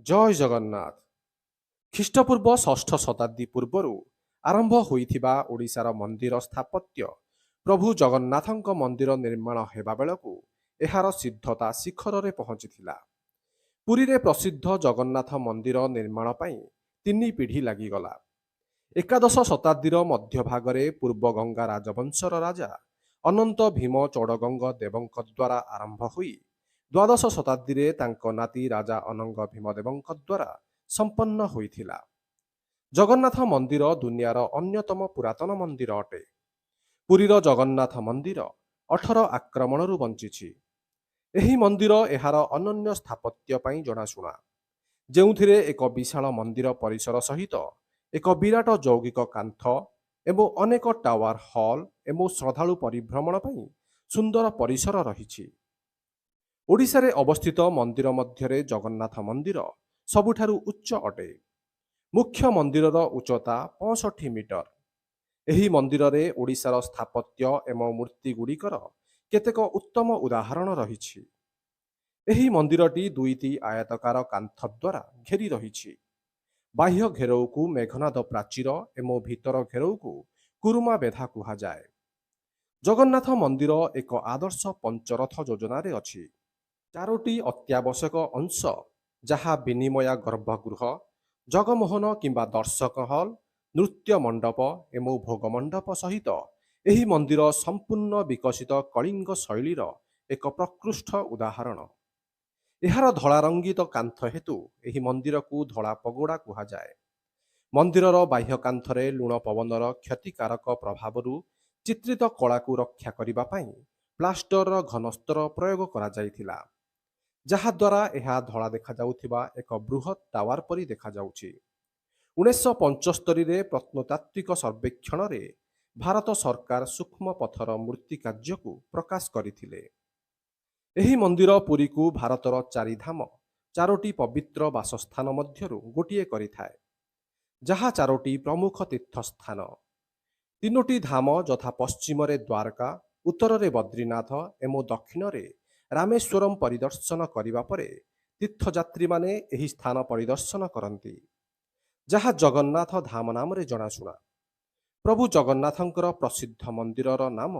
ଜୟ ଜଗନ୍ନାଥ। ଖ୍ରୀଷ୍ଟପୂର୍ବ ଷଷ୍ଠ ଶତାବ୍ଦୀ ପୂର୍ବରୁ ଆରମ୍ଭ ହୋଇଥିବା ଓଡ଼ିଶାର ମନ୍ଦିର ସ୍ଥାପତ୍ୟ ପ୍ରଭୁ ଜଗନ୍ନାଥଙ୍କ ମନ୍ଦିର ନିର୍ମାଣ ହେବା ବେଳକୁ ଏହାର ସିଦ୍ଧତା ଶିଖରରେ ପହଞ୍ଚିଥିଲା। ପୁରୀରେ ପ୍ରସିଦ୍ଧ ଜଗନ୍ନାଥ ମନ୍ଦିର ନିର୍ମାଣ ପାଇଁ 3 ପିଢ଼ି ଲାଗିଗଲା। ଏକାଦଶ ଶତାବ୍ଦୀର ମଧ୍ୟଭାଗରେ ପୂର୍ବଗଙ୍ଗା ରାଜବଂଶର ରାଜା ଅନନ୍ତ ଭୀମ ଚୋଡ଼ଗଙ୍ଗ ଦେବଙ୍କ ଦ୍ୱାରା ଆରମ୍ଭ ହୋଇ ଦ୍ୱାଦଶ ଶତାବ୍ଦୀରେ ତାଙ୍କ ନାତି ରାଜା ଅନଙ୍ଗ ଭୀମଦେବଙ୍କ ଦ୍ୱାରା ସମ୍ପନ୍ନ ହୋଇଥିଲା। ଜଗନ୍ନାଥ ମନ୍ଦିର ଦୁନିଆର ଅନ୍ୟତମ ପୁରାତନ ମନ୍ଦିର ଅଟେ। ପୁରୀର ଜଗନ୍ନାଥ ମନ୍ଦିର 18 ଆକ୍ରମଣରୁ ବଞ୍ଚିଛି। ଏହି ମନ୍ଦିର ଏହାର ଅନନ୍ୟ ସ୍ଥାପତ୍ୟ ପାଇଁ ଜଣାଶୁଣା, ଯେଉଁଥିରେ ଏକ ବିଶାଳ ମନ୍ଦିର ପରିସର ସହିତ ଏକ ବିରାଟ ଯୌଗିକ କାନ୍ଥ ଏବଂ ଅନେକ ଟାୱାର ହଲ୍ ଏବଂ ଶ୍ରଦ୍ଧାଳୁ ପରିଭ୍ରମଣ ପାଇଁ ସୁନ୍ଦର ପରିସର ରହିଛି। ଓଡ଼ିଶାରେ ଅବସ୍ଥିତ ମନ୍ଦିର ମଧ୍ୟରେ ଜଗନ୍ନାଥ ମନ୍ଦିର ସବୁଠାରୁ ଉଚ୍ଚ ଅଟେ। ମୁଖ୍ୟ ମନ୍ଦିରର ଉଚ୍ଚତା 65 ମିଟର। ଏହି ମନ୍ଦିରରେ ଓଡ଼ିଶାର ସ୍ଥାପତ୍ୟ ଏବଂ ମୂର୍ତ୍ତିଗୁଡ଼ିକର କେତେକ ଉତ୍ତମ ଉଦାହରଣ ରହିଛି। ଏହି ମନ୍ଦିରଟି 2ଟି ଆୟତାକାର କାନ୍ଥ ଦ୍ୱାରା ଘେରି ରହିଛି। ବାହ୍ୟ ଘେରଉକୁ ମେଘନାଦ ପ୍ରାଚୀର ଏବଂ ଭିତର ଘେରଉକୁ କୁରୁମା ବେଧା କୁହାଯାଏ। ଜଗନ୍ନାଥ ମନ୍ଦିର ଏକ ଆଦର୍ଶ ପଞ୍ଚରଥ ଯୋଜନାରେ ଅଛି। 4ଟି ଅତ୍ୟାବଶ୍ୟକ ଅଂଶ, ଯାହା ବିନିମୟା ଗର୍ଭଗୃହ, ଜଗମୋହନ କିମ୍ବା ଦର୍ଶକ ହଲ୍, ନୃତ୍ୟ ମଣ୍ଡପ ଏବଂ ଭୋଗ ମଣ୍ଡପ ସହିତ ଏହି ମନ୍ଦିର ସମ୍ପୂର୍ଣ୍ଣ ବିକଶିତ କଳିଙ୍ଗ ଶୈଳୀର ଏକ ପ୍ରକୃଷ୍ଟ ଉଦାହରଣ। ଏହାର ଧଳା ରଙ୍ଗିତ କାନ୍ଥ ହେତୁ ଏହି ମନ୍ଦିରକୁ ଧଳା ପଗୋଡ଼ା କୁହାଯାଏ। ମନ୍ଦିରର ବାହ୍ୟ କାନ୍ଥରେ ଲୁଣ ପବନର କ୍ଷତିକାରକ ପ୍ରଭାବରୁ ଚିତ୍ରିତ କଳାକୁ ରକ୍ଷା କରିବା ପାଇଁ ପ୍ଲାଷ୍ଟରର ଘନସ୍ତର ପ୍ରୟୋଗ କରାଯାଇଥିଲା, ଯାହାଦ୍ୱାରା ଏହା ଧଳା ଦେଖାଯାଉଥିବା ଏକ ବୃହତ୍ ଟାୱାର ପରି ଦେଖାଯାଉଛି। 1975ରେ ପ୍ରତ୍ନତାତ୍ତ୍ୱିକ ସର୍ବେକ୍ଷଣରେ ଭାରତ ସରକାର ସୂକ୍ଷ୍ମ ପଥର ମୂର୍ତ୍ତି କାର୍ଯ୍ୟକୁ ପ୍ରକାଶ କରିଥିଲେ। ଏହି ମନ୍ଦିର ପୁରୀକୁ ଭାରତର 4 ଧାମ, 4ଟି ପବିତ୍ର ବାସସ୍ଥାନ ମଧ୍ୟରୁ ଗୋଟିଏ କରିଥାଏ, ଯାହା 4ଟି ପ୍ରମୁଖ ତୀର୍ଥସ୍ଥାନ। 3ଟି ଧାମ ଯଥା ପଶ୍ଚିମରେ ଦ୍ୱାରକା, ଉତ୍ତରରେ ବଦ୍ରିନାଥ ଏବଂ ଦକ୍ଷିଣରେ ରାମେଶ୍ୱରମ୍ ପରିଦର୍ଶନ କରିବା ପରେ ତୀର୍ଥଯାତ୍ରୀମାନେ ଏହି ସ୍ଥାନ ପରିଦର୍ଶନ କରନ୍ତି, ଯାହା ଜଗନ୍ନାଥ ଧାମ ନାମରେ ଜଣାଶୁଣା। ପ୍ରଭୁ ଜଗନ୍ନାଥଙ୍କର ପ୍ରସିଦ୍ଧ ମନ୍ଦିରର ନାମ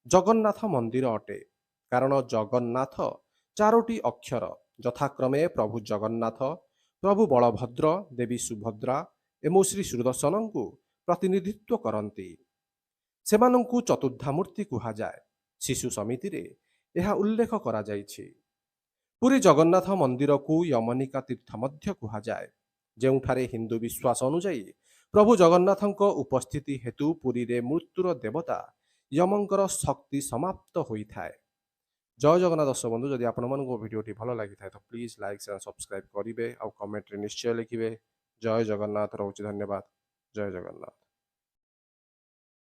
ଜଗନ୍ନାଥ ମନ୍ଦିର ଅଟେ, କାରଣ ଜଗନ୍ନାଥ 4ଟି ଅକ୍ଷର ଯଥାକ୍ରମେ ପ୍ରଭୁ ଜଗନ୍ନାଥ, ପ୍ରଭୁ ବଳଭଦ୍ର, ଦେବୀ ସୁଭଦ୍ରା ଏବଂ ଶ୍ରୀ ସୁଦର୍ଶନଙ୍କୁ ପ୍ରତିନିଧିତ୍ୱ କରନ୍ତି। ସେମାନଙ୍କୁ ଚତୁର୍ଦ୍ଧାମୂର୍ତ୍ତି କୁହାଯାଏ। ଶିଶୁ ସମିତିରେ ଏହା ଉଲ୍ଲେଖ କରାଯାଇଛି। ପୁରୀ ଜଗନ୍ନାଥ ମନ୍ଦିରକୁ ୟମନିକା ତୀର୍ଥ ମଧ୍ୟ କୁହାଯାଏ, ଯେଉଁଠାରେ ହିନ୍ଦୁ ବିଶ୍ୱାସ ଅନୁଯାୟୀ ପ୍ରଭୁ ଜଗନ୍ନାଥଙ୍କ ଉପସ୍ଥିତି ହେତୁ ପୁରୀରେ ମୃତ୍ୟୁର ଦେବତା ୟମଙ୍କର ଶକ୍ତି ସମାପ୍ତ ହୋଇଥାଏ। ଜୟ ଜଗନ୍ନାଥ ଦର୍ଶକ ବନ୍ଧୁ, ଯଦି ଆପଣମାନଙ୍କୁ ଭିଡ଼ିଓଟି ଭଲ ଲାଗିଥାଏ ତ ପ୍ଲିଜ୍ ଲାଇକ୍ ସେୟାର ସବସ୍କ୍ରାଇବ୍ କରିବେ ଆଉ କମେଣ୍ଟରେ ନିଶ୍ଚୟ ଲେଖିବେ। ଜୟ ଜଗନ୍ନାଥ। ରହୁଛି, ଧନ୍ୟବାଦ। ଜୟ ଜଗନ୍ନାଥ।